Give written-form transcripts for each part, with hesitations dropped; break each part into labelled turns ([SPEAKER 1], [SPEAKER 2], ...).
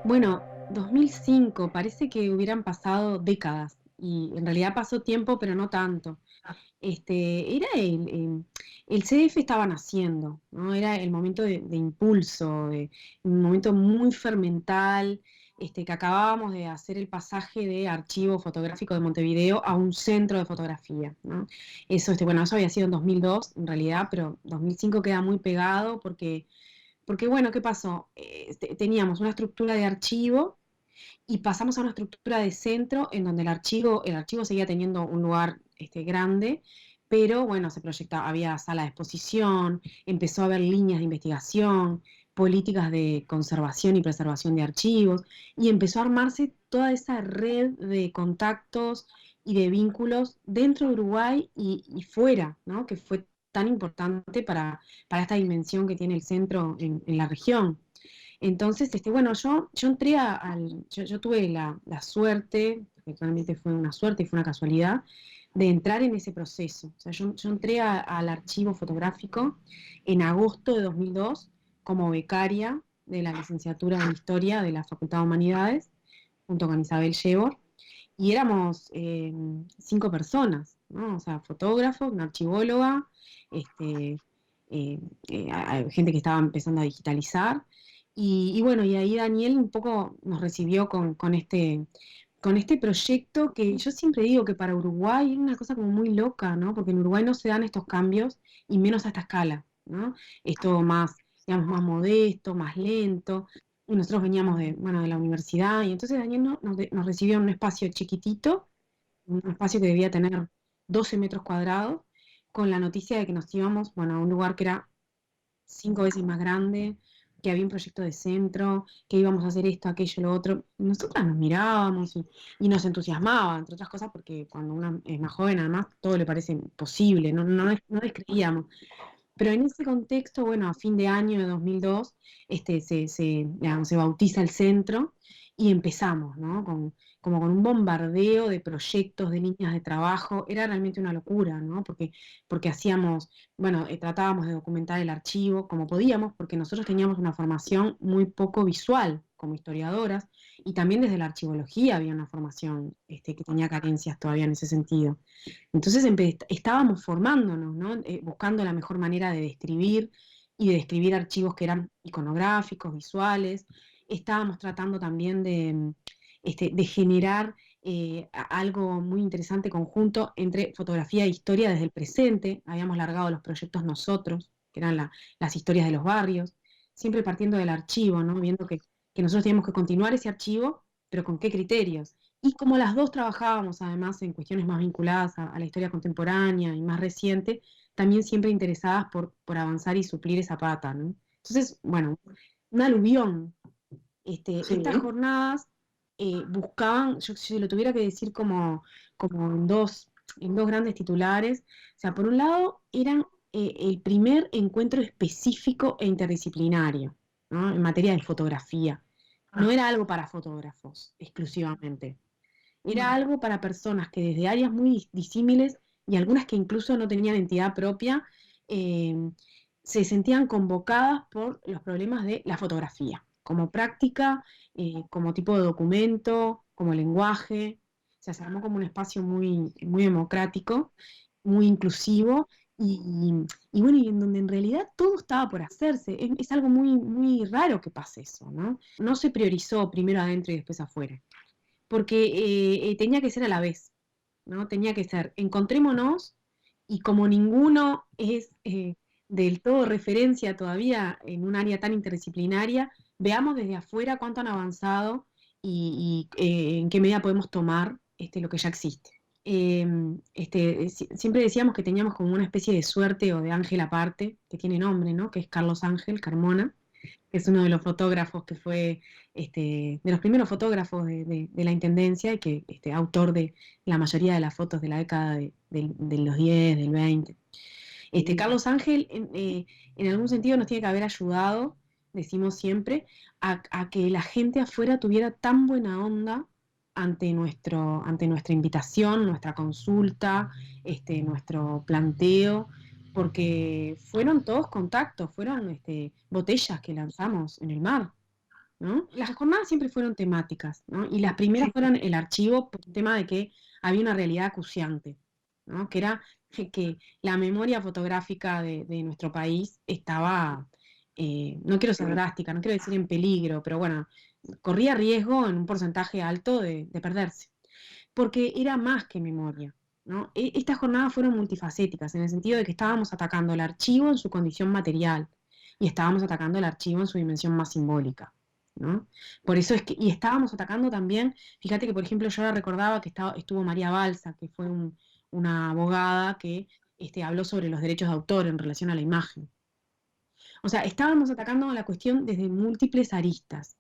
[SPEAKER 1] Bueno, 2005, parece que hubieran pasado décadas y en realidad pasó tiempo, pero no tanto. Era el CDF estaba naciendo, ¿no? Era el momento de impulso, de un momento muy fermental, que acabábamos de hacer el pasaje de archivo fotográfico de Montevideo a un centro de fotografía, ¿no? Eso, bueno, eso había sido en 2002 en realidad, pero 2005 queda muy pegado porque bueno, ¿qué pasó? Teníamos una estructura de archivo y pasamos a una estructura de centro en donde el archivo seguía teniendo un lugar grande, pero bueno, se proyectaba, había sala de exposición, empezó a haber líneas de investigación, políticas de conservación y preservación de archivos, y empezó a armarse toda esa red de contactos y de vínculos dentro de Uruguay y fuera, ¿no? Que fue tan importante para esta dimensión que tiene el centro en la región. Entonces, bueno, yo entré yo tuve la suerte, que realmente fue una suerte y fue una casualidad, de entrar en ese proceso. O sea, yo entré al archivo fotográfico en agosto de 2002 como becaria de la licenciatura en Historia de la Facultad de Humanidades, junto con Isabel Yebor, y éramos 5 personas, ¿no? O sea, fotógrafos, una archivóloga, este, gente que estaba empezando a digitalizar. Y bueno, y ahí Daniel un poco nos recibió con este proyecto que yo siempre digo que para Uruguay es una cosa como muy loca, ¿no? Porque en Uruguay no se dan estos cambios y menos a esta escala, ¿no? Es todo más, digamos, más modesto, más lento. Y nosotros veníamos bueno, de la universidad, y entonces Daniel nos recibió en un espacio chiquitito, un espacio que debía tener 12 metros cuadrados, con la noticia de que nos íbamos, bueno, a un lugar que era 5 veces más grande, que había un proyecto de centro, que íbamos a hacer esto, aquello, lo otro. Nosotras nos mirábamos y nos entusiasmaba, entre otras cosas, porque cuando uno es más joven, además, todo le parece posible, no descreíamos. Pero en ese contexto, bueno, a fin de año de 2002, digamos, se bautiza el centro y empezamos, ¿no? Como con un bombardeo de proyectos, de líneas de trabajo. Era realmente una locura, ¿no? Porque hacíamos, bueno, tratábamos de documentar el archivo como podíamos, porque nosotros teníamos una formación muy poco visual como historiadoras, y también desde la archivología había una formación que tenía carencias todavía en ese sentido. Entonces estábamos formándonos, ¿no? Buscando la mejor manera de describir y de describir archivos que eran iconográficos, visuales. Estábamos tratando también de generar algo muy interesante conjunto entre fotografía e historia desde el presente. Habíamos largado los proyectos nosotros, que eran las historias de los barrios, siempre partiendo del archivo, ¿no? Viendo que nosotros teníamos que continuar ese archivo, pero con qué criterios. Y como las dos trabajábamos además en cuestiones más vinculadas a la historia contemporánea y más reciente, también siempre interesadas por avanzar y suplir esa pata, ¿no? Entonces, bueno, un aluvión. Estas
[SPEAKER 2] Sí,
[SPEAKER 1] jornadas buscaban, yo si lo tuviera que decir como en dos grandes titulares, o sea, por un lado eran el primer encuentro específico e interdisciplinario, ¿no? En materia de fotografía. No era algo para fotógrafos exclusivamente, era algo para personas que desde áreas muy disímiles y algunas que incluso no tenían entidad propia, eh, se sentían convocadas por los problemas de la fotografía, como práctica, como tipo de documento, como lenguaje. O sea, se armó como un espacio muy, muy democrático, muy inclusivo, y bueno, y en donde en realidad todo estaba por hacerse. Es algo muy, muy raro que pase eso, ¿no? No se priorizó primero adentro y después afuera, porque tenía que ser a la vez, ¿no? Tenía que ser, encontrémonos, y como ninguno es del todo referencia todavía en un área tan interdisciplinaria, veamos desde afuera cuánto han avanzado y en qué medida podemos tomar lo que ya existe. Siempre decíamos que teníamos como una especie de suerte o de ángel aparte, que tiene nombre, ¿no? Que es Carlos Ángel Carmona, que es uno de los fotógrafos que fue, de los primeros fotógrafos de la Intendencia, y que autor de la mayoría de las fotos de la década de los 10, del 20. Carlos Ángel, en algún sentido, nos tiene que haber ayudado, decimos siempre, a que la gente afuera tuviera tan buena onda ante nuestra invitación, nuestra consulta, nuestro planteo, porque fueron todos contactos, fueron botellas que lanzamos en el mar, ¿no? Las jornadas siempre fueron temáticas, ¿no? Y las primeras fueron el archivo por el tema de que había una realidad acuciante, ¿no? Que era que la memoria fotográfica de nuestro país estaba, no quiero ser drástica, no quiero decir en peligro, pero bueno, corría riesgo en un porcentaje alto de perderse, porque era más que memoria, ¿no? Estas jornadas fueron multifacéticas, en el sentido de que estábamos atacando el archivo en su condición material y estábamos atacando el archivo en su dimensión más simbólica, ¿no? Por eso es que, y estábamos atacando también, fíjate que por ejemplo yo ahora recordaba que estuvo María Balsa, que fue una abogada que habló sobre los derechos de autor en relación a la imagen. O sea, estábamos atacando la cuestión desde múltiples aristas.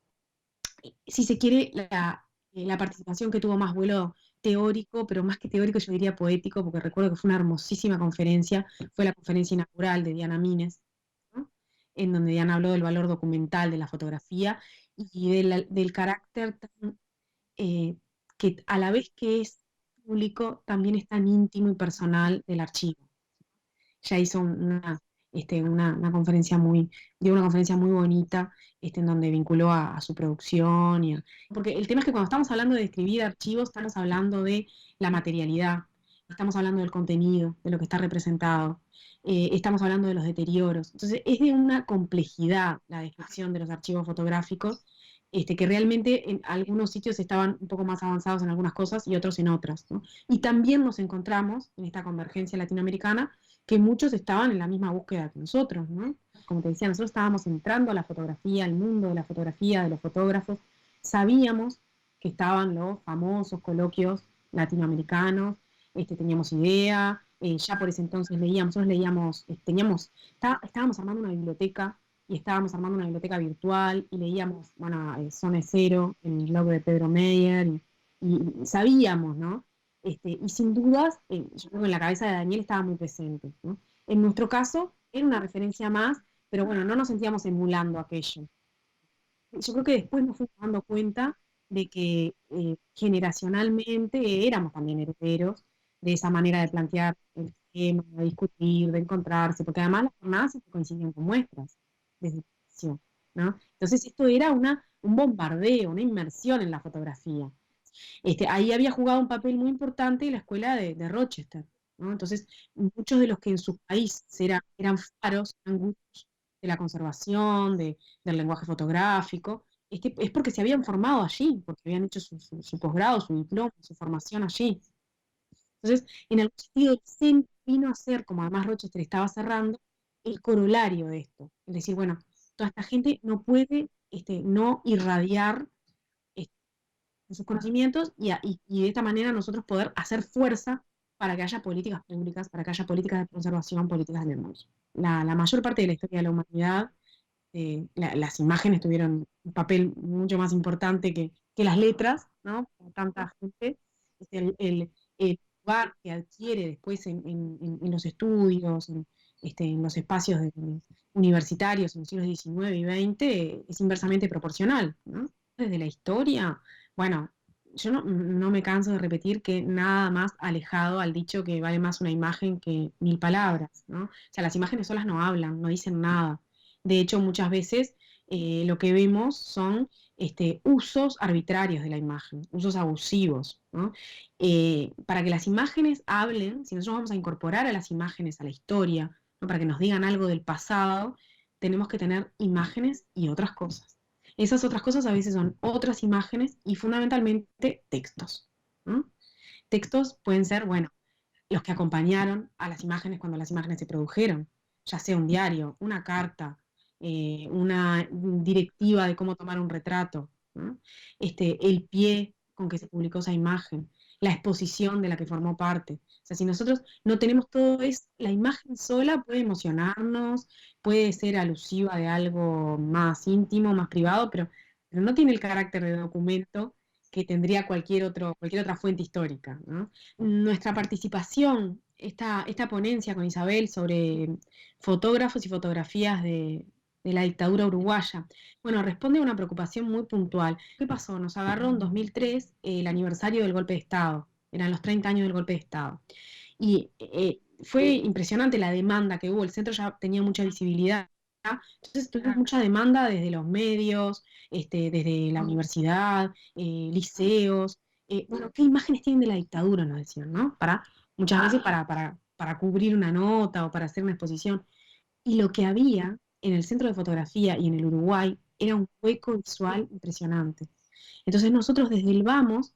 [SPEAKER 1] Si se quiere, la participación que tuvo más vuelo teórico, pero más que teórico yo diría poético, porque recuerdo que fue una hermosísima conferencia, fue la conferencia inaugural de Diana Mines, ¿no? En donde Diana habló del valor documental de la fotografía y del carácter tan, eh, que a la vez que es público, también es tan íntimo y personal del archivo. Ya hizo una conferencia dio una conferencia muy bonita, en donde vinculó a su producción. Porque el tema es que cuando estamos hablando de escribir archivos, estamos hablando de la materialidad, estamos hablando del contenido, de lo que está representado, estamos hablando de los deterioros. Entonces, es de una complejidad la descripción de los archivos fotográficos, que realmente en algunos sitios estaban un poco más avanzados en algunas cosas y otros en otras, ¿no? Y también nos encontramos en esta convergencia latinoamericana que muchos estaban en la misma búsqueda que nosotros, ¿no? Como te decía, nosotros estábamos entrando a la fotografía, al mundo de la fotografía, de los fotógrafos, sabíamos que estaban los famosos coloquios latinoamericanos, teníamos idea, ya por ese entonces nosotros leíamos, estábamos armando una biblioteca y estábamos armando una biblioteca virtual y leíamos, bueno, Zona Cero, el blog de Pedro Meyer, y sabíamos, ¿no? Y sin dudas, yo creo que en la cabeza de Daniel estaba muy presente, ¿no? En nuestro caso, era una referencia más, pero bueno, no nos sentíamos emulando aquello. Yo creo que después nos fuimos dando cuenta de que generacionalmente éramos también herederos de esa manera de plantear el tema, de discutir, de encontrarse, porque además las jornadas siempre coincidían con muestras desde el inicio, ¿no? Entonces esto era un bombardeo, una inmersión en la fotografía. Ahí había jugado un papel muy importante la escuela de Rochester, ¿no? Entonces, muchos de los que en su país eran faros, eran gurús de la conservación, del lenguaje fotográfico, es porque se habían formado allí, porque habían hecho su posgrado, su diploma, su formación allí. Entonces, en algún sentido, el centro vino a ser, como además Rochester estaba cerrando, el corolario de esto. Es decir, bueno, toda esta gente no puede no irradiar sus conocimientos y de esta manera nosotros poder hacer fuerza para que haya políticas públicas, para que haya políticas de conservación, políticas de memoria. La mayor parte de la historia de la humanidad, las imágenes tuvieron un papel mucho más importante que las letras, ¿no? Por tanta gente. El lugar que adquiere después en los estudios, en los espacios universitarios en los siglos XIX y XX es inversamente proporcional, ¿no? Desde la historia, bueno, yo no me canso de repetir que nada más alejado al dicho que vale más una imagen que mil palabras, ¿no? O sea, las imágenes solas no hablan, no dicen nada. De hecho, muchas veces lo que vemos son usos arbitrarios de la imagen, usos abusivos, ¿no? Para que las imágenes hablen, si nosotros vamos a incorporar a las imágenes a la historia, ¿no? Para que nos digan algo del pasado, tenemos que tener imágenes y otras cosas. Esas otras cosas a veces son otras imágenes y fundamentalmente textos, ¿no? Textos pueden ser, bueno, los que acompañaron a las imágenes cuando las imágenes se produjeron, ya sea un diario, una carta, una directiva de cómo tomar un retrato, ¿no? El pie con que se publicó esa imagen, la exposición de la que formó parte. O sea, si nosotros no tenemos todo eso, la imagen sola puede emocionarnos, puede ser alusiva de algo más íntimo, más privado, pero no tiene el carácter de documento que tendría cualquier otra fuente histórica, ¿no? Nuestra participación, esta ponencia con Isabel sobre fotógrafos y fotografías de la dictadura uruguaya, bueno, responde a una preocupación muy puntual. ¿Qué pasó? Nos agarró en 2003 el aniversario del golpe de Estado, eran los 30 años del golpe de Estado. Y fue impresionante la demanda que hubo, el centro ya tenía mucha visibilidad, Entonces tuvimos mucha demanda desde los medios, desde la universidad, liceos. Bueno, ¿qué imágenes tienen de la dictadura? Nos decían, ¿no? Muchas veces para cubrir una nota o para hacer una exposición. Y lo que había en el Centro de Fotografía y en el Uruguay era un hueco visual impresionante. Entonces nosotros desde el Vamos,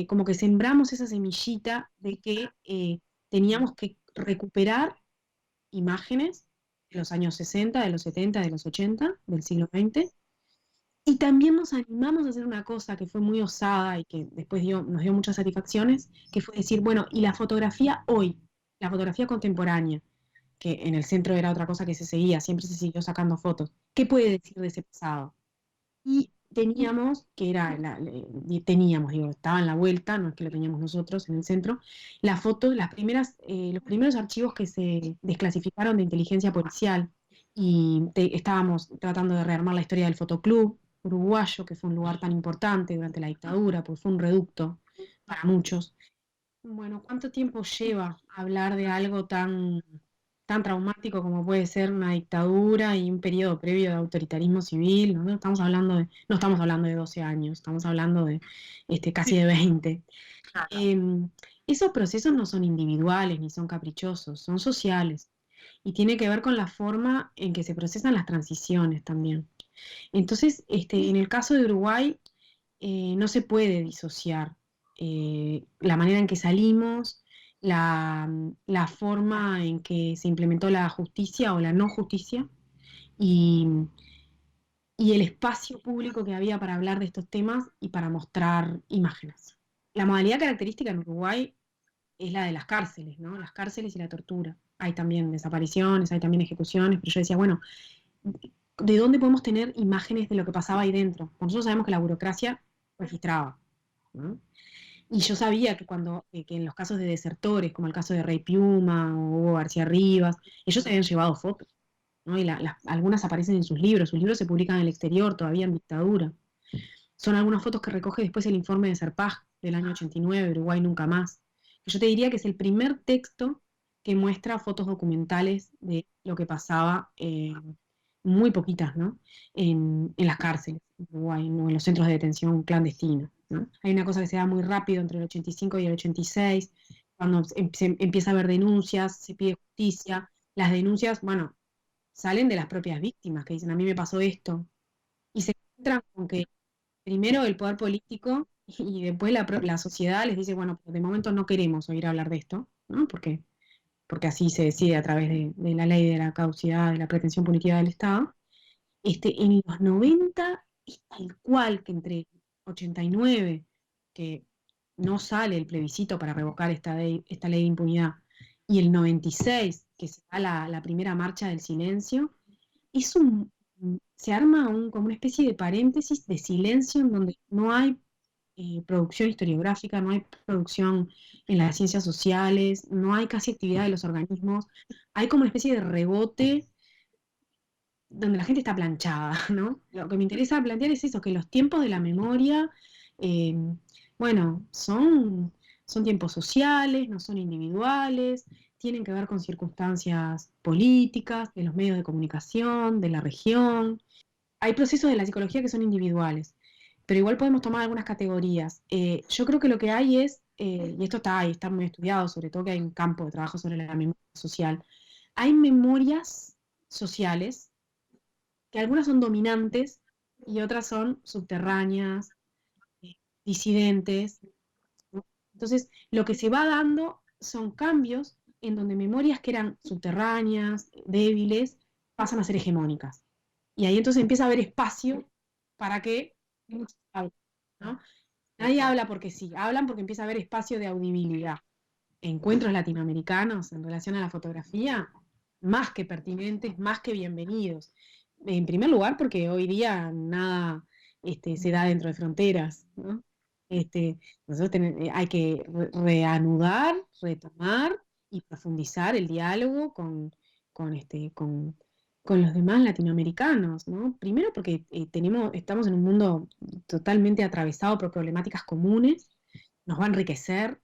[SPEAKER 1] como que sembramos esa semillita de que teníamos que recuperar imágenes de los años 60, de los 70, de los 80, del siglo XX, y también nos animamos a hacer una cosa que fue muy osada y que después nos dio muchas satisfacciones, que fue decir, bueno, y la fotografía hoy, la fotografía contemporánea, que en el centro era otra cosa que se seguía, siempre se siguió sacando fotos. ¿Qué puede decir de ese pasado? Y teníamos, teníamos, digo, estaba en la vuelta, no es que lo teníamos nosotros en el centro, la foto, los primeros archivos que se desclasificaron de inteligencia policial y estábamos tratando de rearmar la historia del fotoclub uruguayo, que fue un lugar tan importante durante la dictadura, pues fue un reducto para muchos. Bueno, ¿cuánto tiempo lleva hablar de algo tan traumático como puede ser una dictadura y un periodo previo de autoritarismo civil? No estamos hablando de 12 años, estamos hablando de casi de 20. Em, Esos procesos no son individuales ni son caprichosos, son sociales y tiene que ver con la forma en que se procesan las transiciones también. Entonces, en el caso de Uruguay, no se puede disociar la manera en que salimos, la forma en que se implementó la justicia o la no justicia y, y el espacio público que había para hablar de estos temas y para mostrar imágenes. La modalidad característica en Uruguay es la de las cárceles, ¿no? Las cárceles y la tortura. Hay también desapariciones, hay también ejecuciones, pero yo decía, bueno, ¿de dónde podemos tener imágenes de lo que pasaba ahí dentro? Porque nosotros sabemos que la burocracia registraba, ¿no? Y yo sabía que en los casos de desertores, como el caso de Rey Piuma o Hugo García Rivas, ellos se habían llevado fotos, ¿no? Y algunas aparecen en sus libros se publican en el exterior, todavía en dictadura. Son algunas fotos que recoge después el informe de Serpaj del año 89, Uruguay Nunca Más. Yo te diría que es el primer texto que muestra fotos documentales de lo que pasaba, muy poquitas, ¿no? En las cárceles en Uruguay, ¿no? En los centros de detención clandestinos, ¿no? Hay una cosa que se da muy rápido entre el 85 y el 86, cuando se empieza a haber denuncias, se pide justicia. Las denuncias, bueno, salen de las propias víctimas que dicen, a mí me pasó esto, y se encuentran con que primero el poder político y después la sociedad les dice, bueno, pues de momento no queremos oír hablar de esto, ¿no? Porque así se decide a través de la ley de la caducidad, de la pretensión punitiva del Estado. En los 90 es tal cual que entre 89, que no sale el plebiscito para revocar esta ley de impunidad, y el 96, que se da la primera marcha del silencio, es se arma como una especie de paréntesis de silencio en donde no hay producción historiográfica, no hay producción en las ciencias sociales, no hay casi actividad de los organismos, hay como una especie de rebote donde la gente está planchada, ¿no? Lo que me interesa plantear es eso, que los tiempos de la memoria, eh, bueno, son tiempos sociales, no son individuales, tienen que ver con circunstancias políticas, de los medios de comunicación, de la región. Hay procesos de la psicología que son individuales, pero igual podemos tomar algunas categorías. Yo creo que lo que hay es, y esto está ahí, está muy estudiado, sobre todo que hay un campo de trabajo sobre la memoria social, hay memorias sociales que algunas son dominantes y otras son subterráneas, eh, disidentes, ¿no? Entonces, lo que se va dando son cambios en donde memorias que eran subterráneas, débiles, pasan a ser hegemónicas. Y ahí entonces empieza a haber espacio para que muchos hablen, ¿no? Nadie habla porque sí, hablan porque empieza a haber espacio de audibilidad. Encuentros latinoamericanos en relación a la fotografía, más que pertinentes, más que bienvenidos. En primer lugar, porque hoy día nada se da dentro de fronteras, ¿no? Nosotros hay que reanudar, retomar y profundizar el diálogo con, este, con, con los demás latinoamericanos, ¿no? Primero porque estamos en un mundo totalmente atravesado por problemáticas comunes, nos va a enriquecer,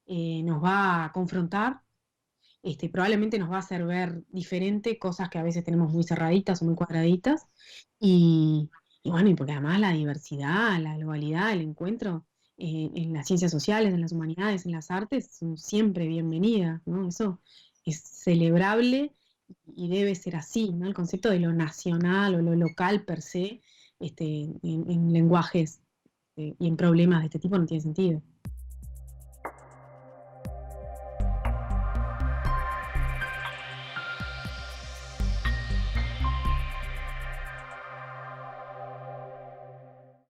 [SPEAKER 1] nos va a confrontar, probablemente nos va a hacer ver diferente cosas que a veces tenemos muy cerraditas o muy cuadraditas. Y, y bueno, y porque además la diversidad, la globalidad, el encuentro en las ciencias sociales, en las humanidades, en las artes, son siempre bienvenidas, ¿no? Eso es celebrable y debe ser así, ¿no? El concepto de lo nacional o lo local per se, en lenguajes y en problemas de este tipo no tiene sentido.